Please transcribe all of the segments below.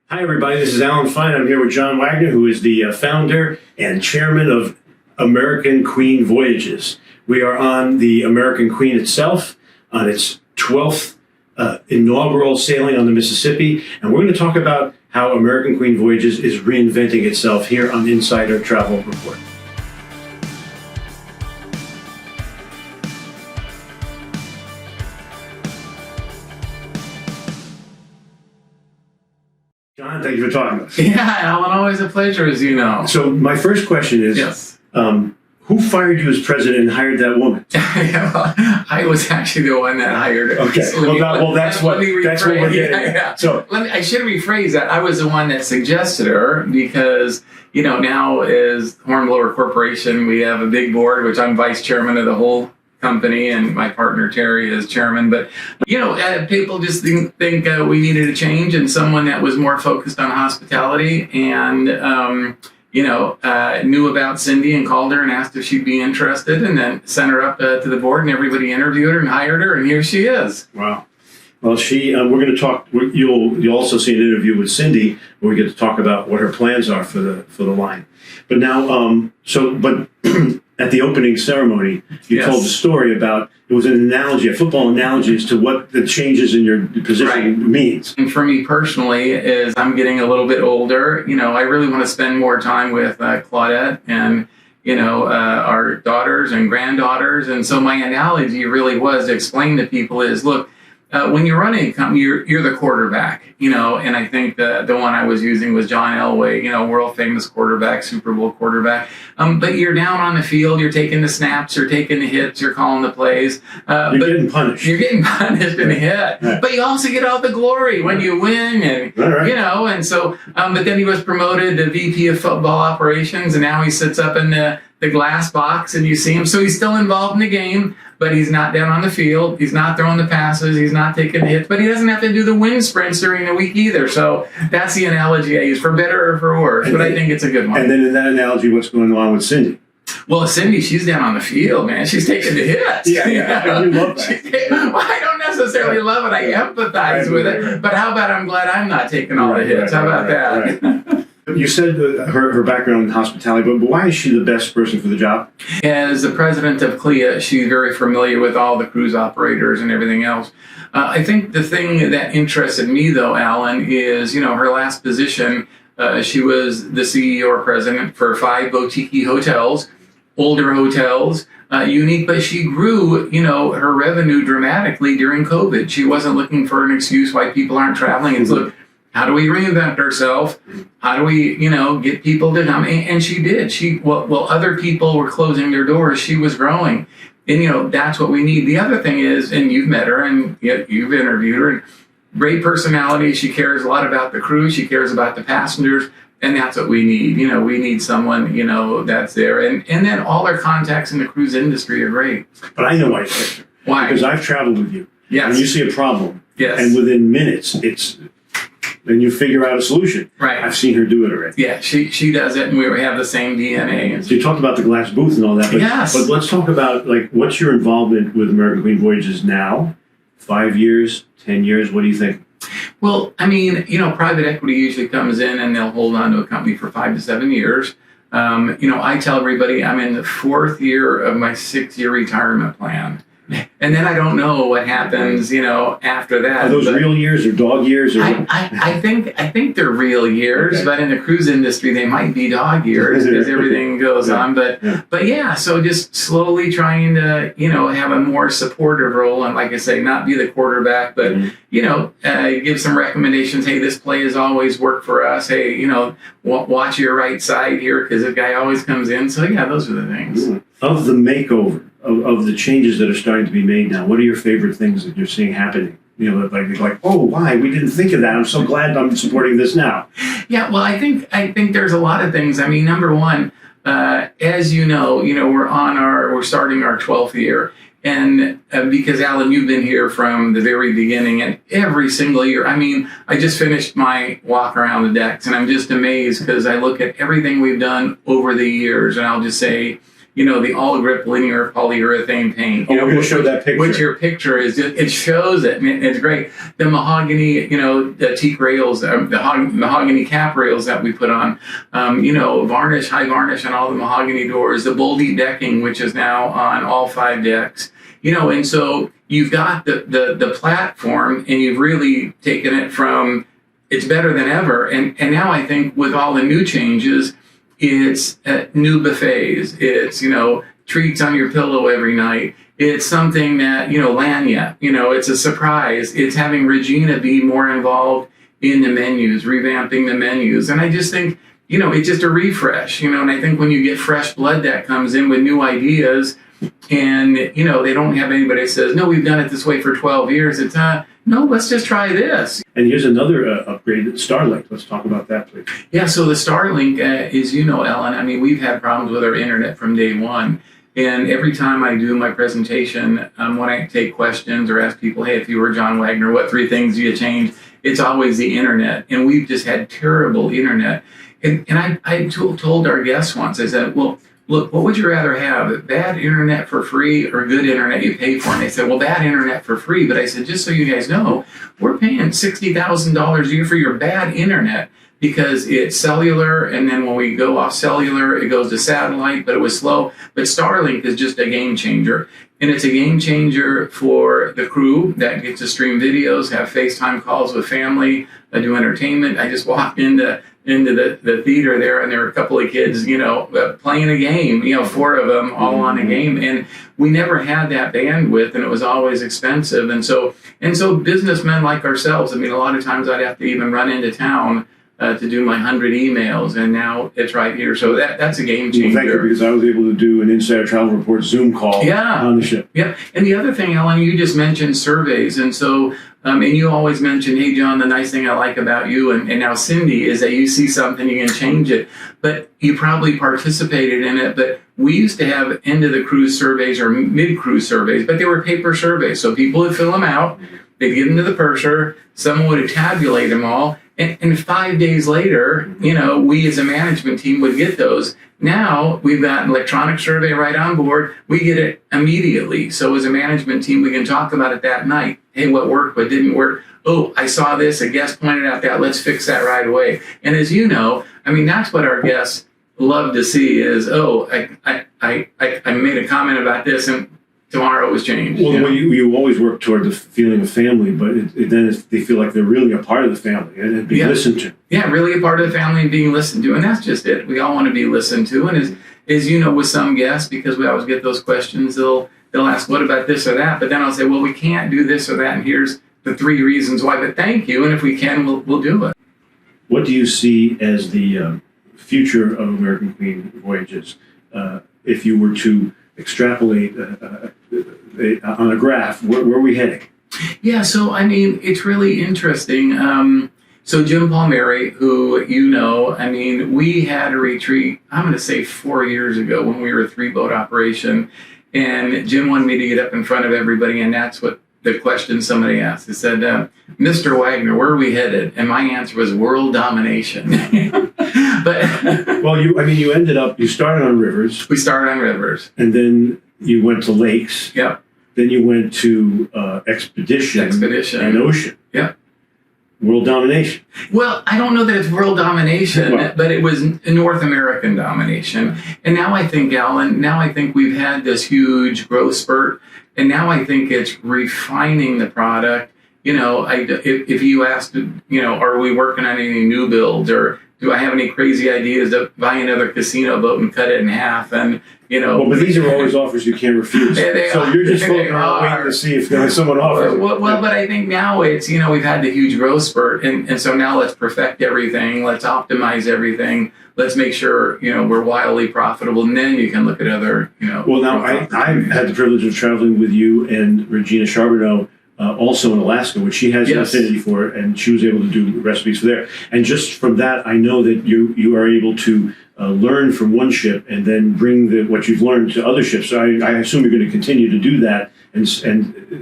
Hi, everybody. This is Alan Fine. I'm here with John Wagner, who is the founder and chairman of American Queen Voyages. We are on the American Queen itself, on its 12th inaugural sailing on the Mississippi, and we're going to talk about how American Queen Voyages is reinventing itself here on Insider Travel Report. John, thank you for talking to us. Yeah, Alan, always a pleasure, as you know. So my first question is, yes. Who fired you as president and hired that woman? Yeah, well, I was actually the one that hired her. Okay, that's what we're getting at. Yeah. So I should rephrase that. I was the one that suggested her because, now as Hornblower Corporation, we have a big board, which I'm vice chairman of the whole company, and my partner Terry is chairman. But people just think we needed a change and someone that was more focused on hospitality, and knew about Cindy and called her and asked if she'd be interested, and then sent her up to the board, and everybody interviewed her and hired her, and here she is. Wow. Well, we're going to talk. You'll also see an interview with Cindy where we get to talk about what her plans are for the line. But now, at the opening ceremony, you Yes. told a story about, it was an analogy, a football analogy as to what the changes in your position means. And for me personally, as I'm getting a little bit older, I really want to spend more time with Claudette and, our daughters and granddaughters. And so my analogy really was to explain to people is, look, when you're running a company, you're the quarterback, and I think the one I was using was John Elway, world famous quarterback, Super Bowl quarterback. But you're down on the field, you're taking the snaps, you're taking the hits, you're calling the plays. You're getting punished. You're getting punished and hit. Right. But you also get all the glory when you win, and and so. But then he was promoted to VP of football operations, and now he sits up in the glass box, and you see him. So he's still involved in the game, but he's not down on the field. He's not throwing the passes. He's not taking the hits, but he doesn't have to do the wind sprints during the week either. So that's the analogy I use, for better or for worse. But I think it's a good one. And then in that analogy, what's going on with Cindy? Well, Cindy, she's down on the field, man. She's taking the hits. Yeah. You love that. Well, I don't necessarily love it. I empathize with it. But how about I'm glad I'm not taking all the hits? How about that? Right. You said her background in hospitality, but why is she the best person for the job? As the president of CLIA, she's very familiar with all the cruise operators and everything else. I think the thing that interested me, though, Alan, is, her last position, she was the CEO or president for 5 boutique hotels, older hotels, unique, but she grew, her revenue dramatically during COVID. She wasn't looking for an excuse why people aren't traveling. It's, look, how do we reinvent ourselves? How do we, get people to come? And she did. While other people were closing their doors, she was growing. And, that's what we need. The other thing is, and you've met her and you've interviewed her, great personality. She cares a lot about the crew. She cares about the passengers. And that's what we need. We need someone, that's there. And then all our contacts in the cruise industry are great. But I know why you picked her. Why? Because I've traveled with you. Yes. When you see a problem, yes, and within minutes, then you figure out a solution. Right. I've seen her do it already. Yeah, she does it, and we have the same DNA. So you talked about the glass booth and all that, but, yes. But let's talk about, what's your involvement with American Queen Voyages now? 5 years, 10 years, what do you think? Well, private equity usually comes in and they'll hold on to a company for 5 to 7 years. I tell everybody I'm in the 4th year of my 6-year retirement plan. And then I don't know what happens, after that. Are those real years or dog years? Or I think they're real years, okay. But in the cruise industry, they might be dog years because everything goes on. But yeah, so just slowly trying to, have a more supportive role. And like I say, not be the quarterback, but, give some recommendations. Hey, this play has always worked for us. Hey, watch your right side here because the guy always comes in. So yeah, those are the things. Of the makeover, of the changes that are starting to be made now, what are your favorite things that you're seeing happening? Like, oh, why? We didn't think of that. I'm so glad I'm supporting this now. Yeah, well, I think there's a lot of things. I mean, number one, as we're starting our 12th year. And because, Alan, you've been here from the very beginning, and every single year, I just finished my walk around the decks, and I'm just amazed because I look at everything we've done over the years, and I'll just say, the all grip linear polyurethane paint. We're going to show that picture. Which your picture is, it shows it. And it's great. The mahogany, the teak rails, the mahogany cap rails that we put on, varnish, high varnish on all the mahogany doors, the Boldy decking, which is now on all 5 decks, and so you've got the platform, and you've really taken it from, it's better than ever. And now I think with all the new changes, it's new buffets. It's, treats on your pillow every night. It's something that, Lanya, it's a surprise. It's having Regina be more involved in the menus, revamping the menus. And I just think, it's just a refresh, and I think when you get fresh blood that comes in with new ideas and, they don't have anybody that says, no, we've done it this way for 12 years. It's no, let's just try this. And here's another upgrade, Starlink. Let's talk about that, please. Yeah, so the Starlink, is, Ellen, we've had problems with our internet from day one. And every time I do my presentation, when I take questions or ask people, hey, if you were John Wagner, what 3 things do you change? It's always the internet. And we've just had terrible internet. And I told our guests once, I said, well, look, what would you rather have, bad internet for free or good internet you pay for? And they said, well, bad internet for free. But I said, just so you guys know, we're paying $60,000 a year for your bad internet because it's cellular. And then when we go off cellular, it goes to satellite, but it was slow. But Starlink is just a game changer. And it's a game changer for the crew that gets to stream videos, have FaceTime calls with family, do entertainment. I just walked into the theater there, and there were a couple of kids, playing a game, 4 of them all on a game. And we never had that bandwidth, and it was always expensive. And so businessmen like ourselves, a lot of times I'd have to even run into town to do my 100 emails, and now it's right here. So that's a game changer. Well, thank you, because I was able to do an Insider Travel Report Zoom call on the ship. Yeah, and the other thing, Ellen, you just mentioned surveys, and so and you always mention, hey, John, the nice thing I like about you, and now Cindy, is that you see something, you can change it. But you probably participated in it, but we used to have end of the cruise surveys or mid-cruise surveys, but they were paper surveys. So people would fill them out, they'd give them to the purser, someone would tabulate them all, and 5 days later, we as a management team would get those. Now we've got an electronic survey right on board. We get it immediately. So as a management team, we can talk about it that night. Hey, what worked, what didn't work? Oh, I saw this. A guest pointed out that. Let's fix that right away. And as you know, that's what our guests love to see is, I made a comment about this, and tomorrow it was changed. Well, you always work toward the feeling of family, but then they feel like they're really a part of the family and being listened to. Yeah, really a part of the family and being listened to. And that's just it. We all want to be listened to. And as you know, with some guests, because we always get those questions, they'll ask, what about this or that? But then I'll say, well, we can't do this or that, and here's the 3 reasons why, but thank you. And if we can, we'll do it. What do you see as the future of American Queen Voyages? If you were to extrapolate on a graph, where are we heading? Yeah, so it's really interesting. So Jim Palmieri, who we had a retreat, I'm going to say 4 years ago when we were a 3-boat operation, and Jim wanted me to get up in front of everybody, and that's what the question somebody asked. It said, Mr. Wagner, where are we headed? And my answer was world domination. But well, you started on rivers. We started on rivers. And then you went to lakes. Yep. Then you went to expedition and ocean. Yep. World domination. Well, I don't know that it's world domination, but it was North American domination. And now I think, Alan, we've had this huge growth spurt, and now I think it's refining the product. If you asked, are we working on any new builds, or do I have any crazy ideas to buy another casino boat and cut it in half? And well, but these are always offers you can't refuse. So you're just waiting to see if someone offers. Well, but I think now it's we've had the huge growth spurt, and so now let's perfect everything, let's optimize everything, let's make sure we're wildly profitable, and then you can look at other Well, now I've had the privilege of traveling with you and Regina Charbonneau. Also in Alaska, which she has an affinity for, and she was able to do recipes for there. And just from that, I know that you are able to learn from one ship and then bring what you've learned to other ships. So I assume you're going to continue to do that, and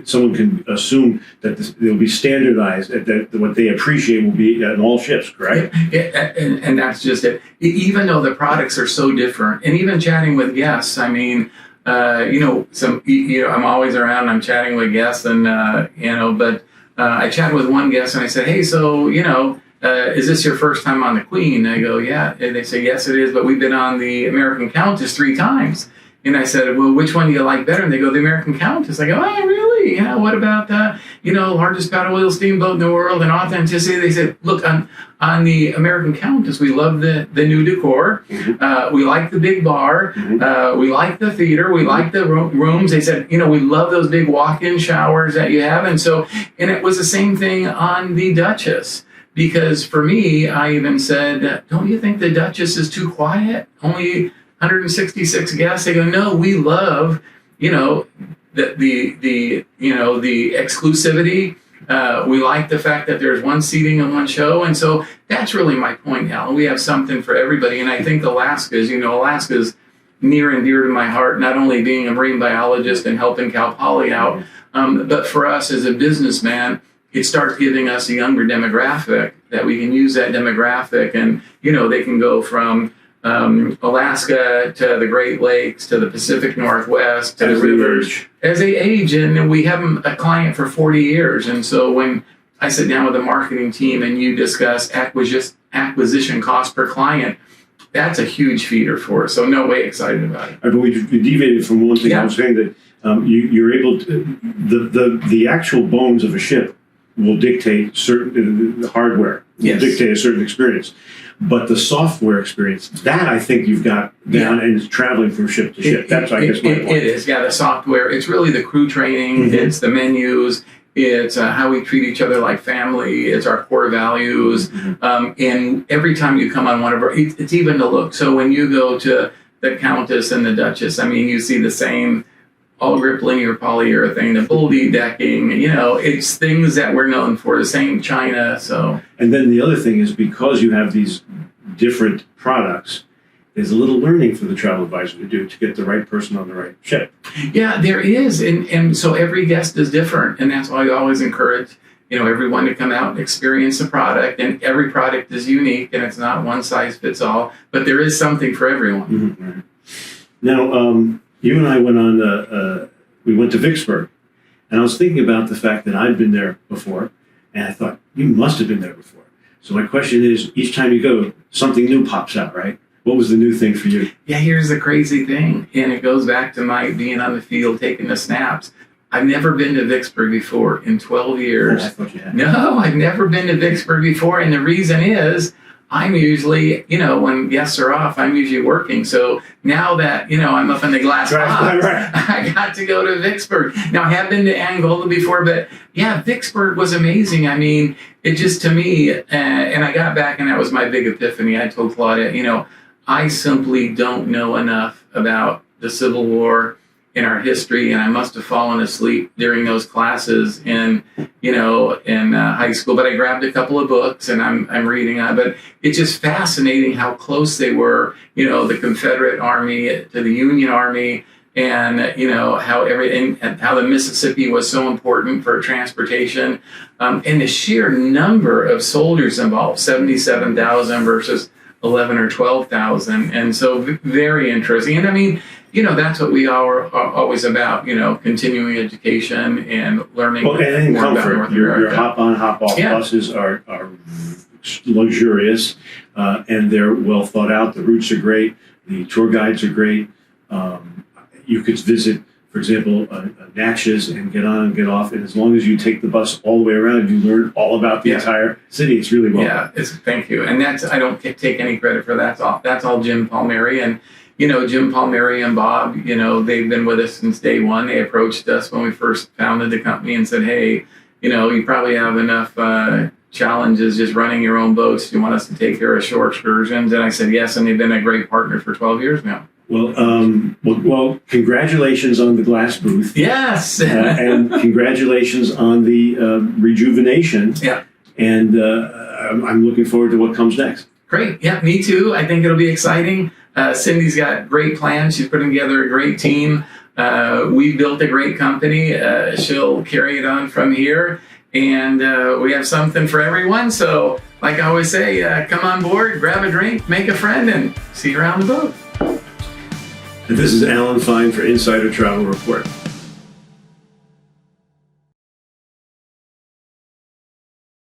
someone can assume that they'll be standardized, that what they appreciate will be in all ships, correct? And that's just it. Even though the products are so different, and even chatting with guests, I mean, I'm always around, I'm chatting with guests, and, but I chatted with one guest and I said, hey, so, is this your first time on the Queen? And I go, yeah. And they say, yes, it is, but we've been on the American Countess 3 times. And I said, well, which one do you like better? And they go, the American Countess. I go, oh, really? What about, largest paddle wheel steamboat in the world and authenticity? They said, look, on the American Countess, we love the new decor. Mm-hmm. We like the big bar. Mm-hmm. We like the theater. We like the rooms. They said, we love those big walk-in showers that you have. And it was the same thing on the Duchess. Because for me, I even said, don't you think the Duchess is too quiet? Only 166 guests. They go, no, we love, the exclusivity. We like the fact that there's one seating and one show. And so that's really my point, Alan. We have something for everybody. And I think Alaska's near and dear to my heart, not only being a marine biologist and helping Cal Poly out, but for us as a businessman, it starts giving us a younger demographic that we can use that demographic. And, they can go from Alaska to the Great Lakes to the Pacific Northwest to the rivers as they age. And we have a client for 40 years. And so when I sit down with the marketing team and you discuss acquisition cost per client, that's a huge feeder for us. So no way excited about it. But we deviated from one thing. Yeah. I was saying that you're able to, the actual bones of a ship will dictate the hardware, will dictate a certain experience. But the software experience, that I think you've got down and is traveling from ship to ship. That's, I guess, my point. It is, the software. It's really the crew training. Mm-hmm. It's the menus. It's how we treat each other like family. It's our core values. Mm-hmm. And every time you come on one of our, it's even the look. So when you go to the Countess and the Duchess, you see the same all grip linear polyurethane, the Boldy decking, it's things that we're known for, the same china. So, and then the other thing is, because you have these different products, there's a little learning for the travel advisor to do to get the right person on the right ship. Yeah, there is. And so every guest is different. And that's why I always encourage, everyone to come out and experience the product. And every product is unique, and it's not one size fits all, but there is something for everyone. Mm-hmm. Right. Now, you and I went on, we went to Vicksburg, and I was thinking about the fact that I'd been there before, and I thought, you must have been there before. So my question is, each time you go, something new pops out, right? What was the new thing for you? Yeah, here's the crazy thing, and it goes back to my being on the field, taking the snaps. I've never been to Vicksburg before in 12 years. Oh, I thought you had. No, I've never been to Vicksburg before, and the reason is, I'm usually, when guests are off, I'm usually working. So now that, I'm up in the glass box, I got to go to Vicksburg. Now, I have been to Angola before, but yeah, Vicksburg was amazing. It just, to me, and I got back, and that was my big epiphany. I told Claudia, I simply don't know enough about the Civil War in our history, and I must have fallen asleep during those classes in high school. But I grabbed a couple of books and I'm reading on. But it's just fascinating how close they were, the Confederate Army to the Union Army, and how the Mississippi was so important for transportation, and the sheer number of soldiers involved, 77,000 versus 11 or 12,000, and so very interesting. And that's what we are always about, continuing education and learning. Well, and comfort. Your hop-on, hop-off buses are luxurious, and they're well thought out. The routes are great. The tour guides are great. You could visit, for example, Natchez and get on and get off. And as long as you take the bus all the way around, you learn all about the entire city. It's really well done. Thank you. And I don't take any credit for that. That's all Jim Palmieri. And Jim Palmieri and Bob, they've been with us since day one. They approached us when we first founded the company and said, hey, you probably have enough challenges just running your own boats. Do you want us to take care of shore excursions? And I said, yes. And they've been a great partner for 12 years now. Well, congratulations on the glass booth. Yes. And congratulations on the rejuvenation. Yeah. And I'm looking forward to what comes next. Great. Yeah, me too. I think it'll be exciting. Cindy's got great plans. She's putting together a great team. We built a great company. She'll carry it on from here. And we have something for everyone. So, like I always say, come on board, grab a drink, make a friend, and see you around the boat. And this is Alan Fine for Insider Travel Report.